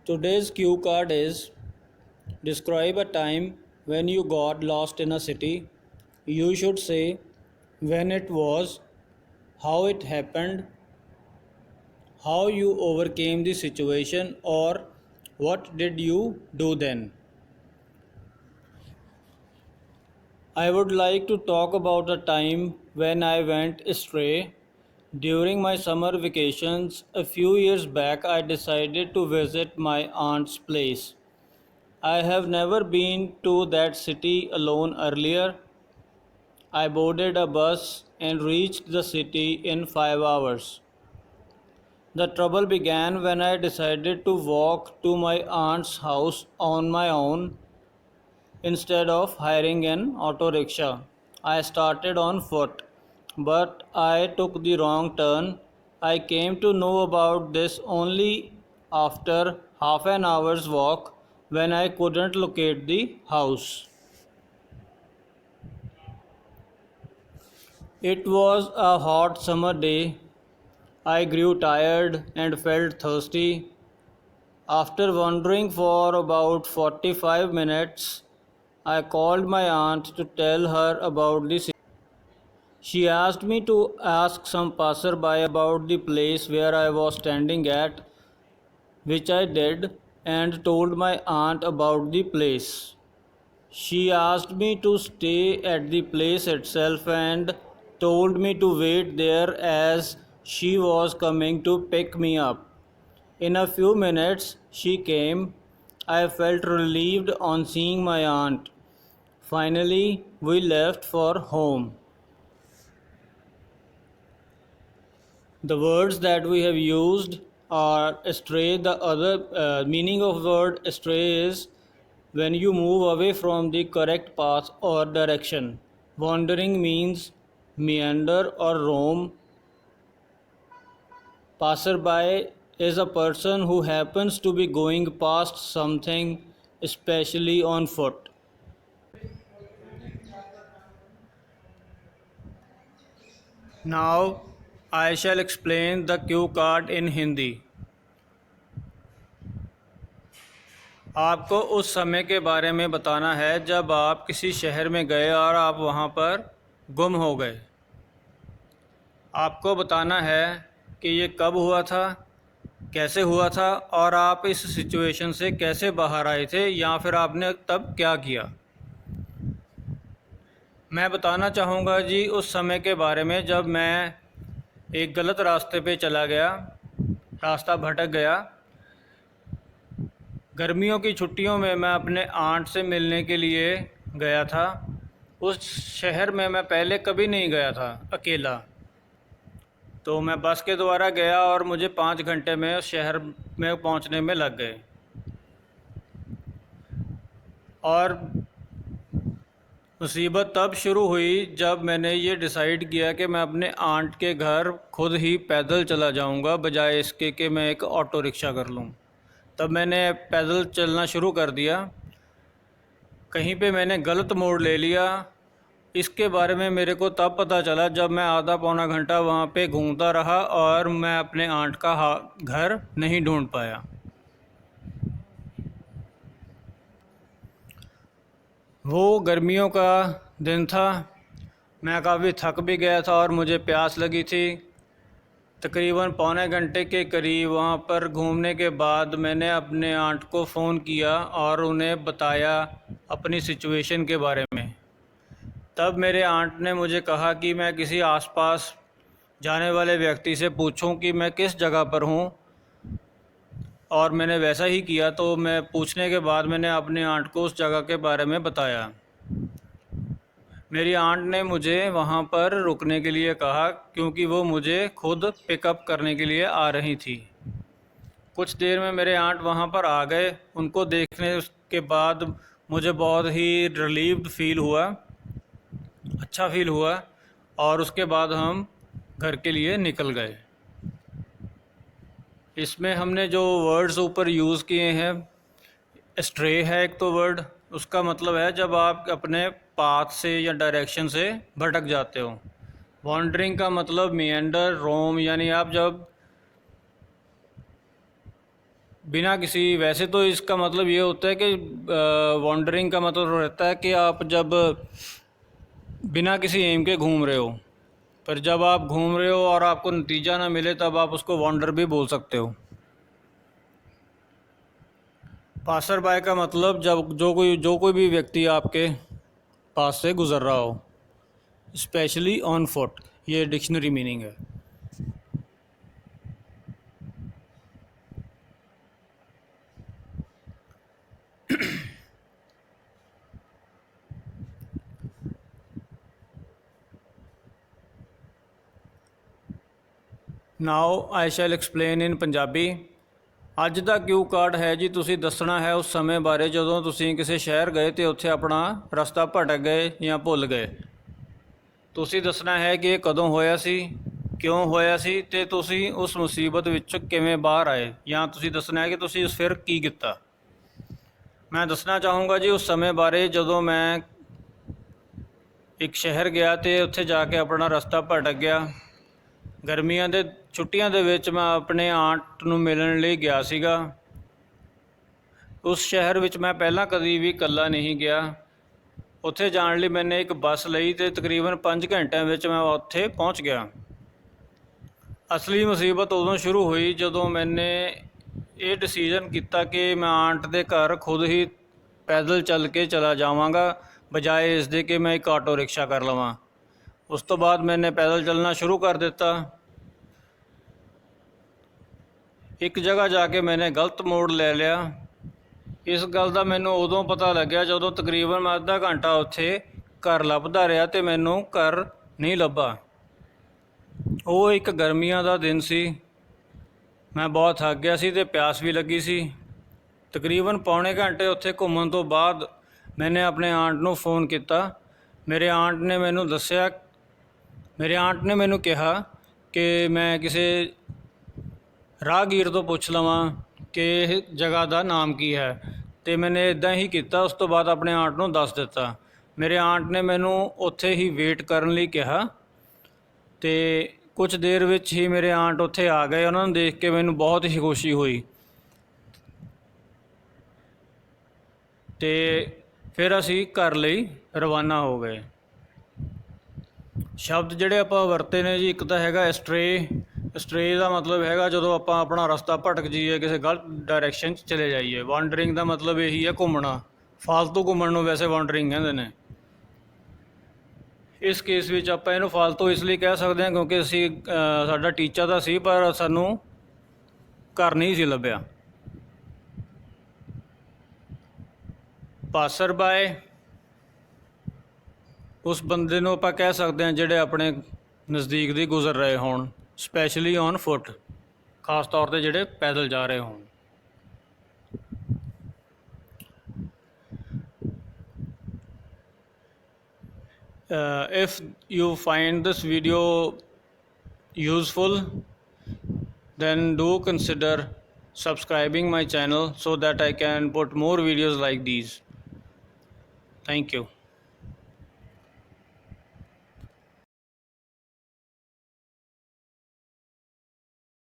Today's cue card is: describe a time when you got lost in a city. You should say when it was, how it happened, how you overcame the situation, or what did you do then. I would like to talk about a time when I went astray. During my summer vacations a few years back, I decided to visit my aunt's place. I have never been to that city alone earlier. I boarded a bus and reached the city in 5 hours. The trouble began when I decided to walk to my aunt's house on my own instead of hiring an auto rickshaw. I started on foot, but I took the wrong turn. I came to know about this only after half an hour's walk when I couldn't locate the house. It was a hot summer day. I grew tired and felt thirsty. After wandering for about 45 minutes, I called my aunt to tell her about the situation. She asked me to ask some passerby about the place where I was standing at, which I did, and told my aunt about the place. She asked me to stay at the place itself and told me to wait there as she was coming to pick me up. In a few minutes she came. I felt relieved on seeing my aunt. Finally, we left for home. The words that we have used are astray. The other meaning of word astray is when you move away from the correct path or direction. Wandering means meander or roam. Passerby is a person who happens to be going past something, especially on foot. Now I shall explain the cue card in Hindi. आपको उस समय के बारे में बताना है जब आप किसी शहर में गए और आप वहाँ पर गुम हो गए। आपको बताना है कि ये कब हुआ था, कैसे हुआ था और आप इस सिचुएशन से कैसे बाहर आए थे या फिर आपने तब क्या किया। मैं बताना चाहूँगा जी उस समय के बारे में जब मैं एक गलत रास्ते पे चला गया, रास्ता भटक गया। गर्मियों की छुट्टियों में मैं अपने आंट से मिलने के लिए गया था। उस शहर में मैं पहले कभी नहीं गया था अकेला, तो मैं बस के द्वारा गया और मुझे 5 घंटे में उस शहर में पहुंचने में लग गए। और मुसीबत तब शुरू हुई जब मैंने ये डिसाइड किया कि मैं अपने आंट के घर खुद ही पैदल चला जाऊंगा बजाय इसके कि मैं एक ऑटो रिक्शा कर लूं। तब मैंने पैदल चलना शुरू कर दिया। कहीं पे मैंने गलत मोड़ ले लिया। इसके बारे में मेरे को तब पता चला जब मैं आधा पौना घंटा वहाँ पे घूमता रहा और मैं अपने आंट का घर नहीं ढूंढ पाया। वो गर्मियों का दिन था। मैं काफ़ी थक भी गया था और मुझे प्यास लगी थी। तकरीबन पौने घंटे के करीब वहाँ पर घूमने के बाद मैंने अपने आंट को फ़ोन किया और उन्हें बताया अपनी सिचुएशन के बारे में। तब मेरे आंट ने मुझे कहा कि मैं किसी आसपास जाने वाले व्यक्ति से पूछूं कि मैं किस जगह पर हूँ, और मैंने वैसा ही किया। तो मैं पूछने के बाद मैंने अपने आंट को उस जगह के बारे में बताया। मेरी आंट ने मुझे वहाँ पर रुकने के लिए कहा क्योंकि वो मुझे खुद पिकअप करने के लिए आ रही थी। कुछ देर में मेरे आंट वहाँ पर आ गए। उनको देखने के बाद मुझे बहुत ही रिलीव्ड फील हुआ, अच्छा फील हुआ, और उसके बाद हम घर के लिए निकल गए। इसमें हमने जो वर्ड्स ऊपर यूज़ किए हैं, स्ट्रे है एक तो वर्ड, उसका मतलब है जब आप अपने पाथ से या डायरेक्शन से भटक जाते हो। वॉन्डरिंग का मतलब मिएंडर, रोम, यानी आप जब बिना किसी, वैसे तो इसका मतलब ये होता है कि वॉन्डरिंग का मतलब रहता है कि आप जब बिना किसी एम के घूम रहे हो, पर जब आप घूम रहे हो और आपको नतीजा ना मिले तब आप उसको वॉन्डर भी बोल सकते हो। पासर बाय का मतलब जब जो कोई भी व्यक्ति आपके पास से गुज़र रहा हो, स्पेशली ऑन फुट, ये डिक्शनरी मीनिंग है। ਨਾਓ ਆਈ ਸ਼ੈਲ ਐਕਸਪਲੇਨ ਇਨ ਪੰਜਾਬੀ। ਅੱਜ ਦਾ ਕਿਊ ਕਾਰਡ ਹੈ ਜੀ, ਤੁਸੀਂ ਦੱਸਣਾ ਹੈ ਉਸ ਸਮੇਂ ਬਾਰੇ ਜਦੋਂ ਤੁਸੀਂ ਕਿਸੇ ਸ਼ਹਿਰ ਗਏ ਅਤੇ ਉੱਥੇ ਆਪਣਾ ਰਸਤਾ ਭਟਕ ਗਏ ਜਾਂ ਭੁੱਲ ਗਏ। ਤੁਸੀਂ ਦੱਸਣਾ ਹੈ ਕਿ ਇਹ ਕਦੋਂ ਹੋਇਆ ਸੀ, ਕਿਉਂ ਹੋਇਆ ਸੀ ਅਤੇ ਤੁਸੀਂ ਉਸ ਮੁਸੀਬਤ ਵਿੱਚੋਂ ਕਿਵੇਂ ਬਾਹਰ ਆਏ, ਜਾਂ ਤੁਸੀਂ ਦੱਸਣਾ ਹੈ ਕਿ ਤੁਸੀਂ ਫਿਰ ਕੀ ਕੀਤਾ। ਮੈਂ ਦੱਸਣਾ ਚਾਹੂੰਗਾ ਜੀ ਉਸ ਸਮੇਂ ਬਾਰੇ ਜਦੋਂ ਮੈਂ ਇੱਕ ਸ਼ਹਿਰ ਗਿਆ ਅਤੇ ਉੱਥੇ ਜਾ ਕੇ ਆਪਣਾ ਰਸਤਾ ਭਟਕ ਗਿਆ। ਗਰਮੀਆਂ ਦੇ ਛੁੱਟੀਆਂ ਦੇ ਵਿੱਚ ਮੈਂ ਆਪਣੇ ਆਂਟ ਨੂੰ ਮਿਲਣ ਲਈ ਗਿਆ ਸੀਗਾ। ਉਸ ਸ਼ਹਿਰ ਵਿੱਚ ਮੈਂ ਪਹਿਲਾਂ ਕਦੀ ਵੀ ਇਕੱਲਾ ਨਹੀਂ ਗਿਆ। ਉੱਥੇ ਜਾਣ ਲਈ ਮੈਨੇ ਇੱਕ ਬੱਸ ਲਈ ਅਤੇ ਤਕਰੀਬਨ 5 ਘੰਟਿਆਂ ਵਿੱਚ ਮੈਂ ਉੱਥੇ ਪਹੁੰਚ ਗਿਆ। ਅਸਲੀ ਮੁਸੀਬਤ ਉਦੋਂ ਸ਼ੁਰੂ ਹੋਈ ਜਦੋਂ ਮੈਨੇ ਇਹ ਡਿਸੀਜ਼ਨ ਕੀਤਾ ਕਿ ਮੈਂ ਆਂਟ ਦੇ ਘਰ ਖੁਦ ਹੀ ਪੈਦਲ ਚੱਲ ਕੇ ਚਲਾ ਜਾਵਾਂਗਾ, ਬਜਾਏ ਇਸ ਦੇ ਕਿ ਮੈਂ ਇੱਕ ਆਟੋ ਰਿਕਸ਼ਾ ਕਰ ਲਵਾਂ। ਉਸ ਤੋਂ ਬਾਅਦ ਮੈਨੇ ਪੈਦਲ ਚੱਲਣਾ ਸ਼ੁਰੂ ਕਰ ਦਿੱਤਾ। ਇੱਕ ਜਗ੍ਹਾ ਜਾ ਕੇ ਮੈਨੇ ਗਲਤ ਮੋੜ ਲੈ ਲਿਆ। ਇਸ ਗੱਲ ਦਾ ਮੈਨੂੰ ਉਦੋਂ ਪਤਾ ਲੱਗਿਆ ਜਦੋਂ ਤਕਰੀਬਨ ਮੈਂ ਅੱਧਾ ਘੰਟਾ ਉੱਥੇ ਘਰ ਲੱਭਦਾ ਰਿਹਾ ਅਤੇ ਮੈਨੂੰ ਘਰ ਨਹੀਂ ਲੱਭਾ। ਉਹ ਇੱਕ ਗਰਮੀਆਂ ਦਾ ਦਿਨ ਸੀ। ਮੈਂ ਬਹੁਤ ਥੱਕ ਗਿਆ ਸੀ ਅਤੇ ਪਿਆਸ ਵੀ ਲੱਗੀ ਸੀ। ਤਕਰੀਬਨ ਪੌਣੇ ਘੰਟੇ ਉੱਥੇ ਘੁੰਮਣ ਤੋਂ ਬਾਅਦ ਮੈਨੇ ਆਪਣੇ ਆਂਟ ਨੂੰ ਫ਼ੋਨ ਕੀਤਾ। ਮੇਰੇ ਆਂਟ ਨੇ ਮੈਨੂੰ ਕਿਹਾ ਕਿ ਮੈਂ ਕਿਸੇ ਰਾਹਗੀਰ ਤੋਂ ਪੁੱਛ ਲਵਾਂ ਕਿ ਇਹ ਜਗ੍ਹਾ ਦਾ ਨਾਮ ਕੀ ਹੈ, ਅਤੇ ਮੈਨੇ ਇੱਦਾਂ ਹੀ ਕੀਤਾ। ਉਸ ਤੋਂ ਬਾਅਦ ਆਪਣੇ ਆਂਟ ਨੂੰ ਦੱਸ ਦਿੱਤਾ। ਮੇਰੇ ਆਂਟ ਨੇ ਮੈਨੂੰ ਉੱਥੇ ਹੀ ਵੇਟ ਕਰਨ ਲਈ ਕਿਹਾ ਅਤੇ ਕੁਝ ਦੇਰ ਵਿੱਚ ਹੀ ਮੇਰੇ ਆਂਟ ਉੱਥੇ ਆ ਗਏ। ਉਹਨਾਂ ਨੂੰ ਦੇਖ ਕੇ ਮੈਨੂੰ ਬਹੁਤ ਹੀ ਖੁਸ਼ੀ ਹੋਈ ਅਤੇ ਫਿਰ ਅਸੀਂ ਘਰ ਲਈ ਰਵਾਨਾ ਹੋ ਗਏ। ਸ਼ਬਦ ਜਿਹੜੇ ਆਪਾਂ ਵਰਤੇ ਨੇ ਜੀ, ਇੱਕ ਤਾਂ ਹੈਗਾ ਸਟਰੇ ਦਾ ਮਤਲਬ ਹੈਗਾ ਜਦੋਂ ਆਪਾਂ ਆਪਣਾ ਰਸਤਾ ਭਟਕ ਜਾਈਏ, ਕਿਸੇ ਗਲਤ ਡਾਇਰੈਕਸ਼ਨ 'ਚ ਚਲੇ ਜਾਈਏ। ਵਾਂਡਰਿੰਗ ਦਾ ਮਤਲਬ ਇਹੀ ਹੈ ਘੁੰਮਣਾ, ਫਾਲਤੂ ਘੁੰਮਣ ਨੂੰ ਵੈਸੇ ਵਾਂਡਰਿੰਗ ਕਹਿੰਦੇ ਨੇ। ਇਸ ਕੇਸ ਵਿੱਚ ਆਪਾਂ ਇਹਨੂੰ ਫਾਲਤੂ ਇਸ ਲਈ ਕਹਿ ਸਕਦੇ ਹਾਂ ਕਿਉਂਕਿ ਸਾਡਾ ਟੀਚਾ ਤਾਂ ਸੀ ਪਰ ਸਾਨੂੰ ਘਰ ਨਹੀਂ ਸੀ ਲੱਭਿਆ। ਪਾਸਰ ਬਾਏ ਉਸ ਬੰਦੇ ਨੂੰ ਆਪਾਂ ਕਹਿ ਸਕਦੇ ਹਾਂ ਜਿਹੜੇ ਆਪਣੇ ਨਜ਼ਦੀਕ ਦੀ ਗੁਜ਼ਰ ਰਹੇ ਹੋਣ, ਸਪੈਸ਼ਲੀ ਔਨ ਫੁੱਟ, ਖਾਸ ਤੌਰ 'ਤੇ ਜਿਹੜੇ ਪੈਦਲ ਜਾ ਰਹੇ ਹੋਣ। If you find this video useful, then do consider subscribing my channel so that I can put more videos like these. Thank you.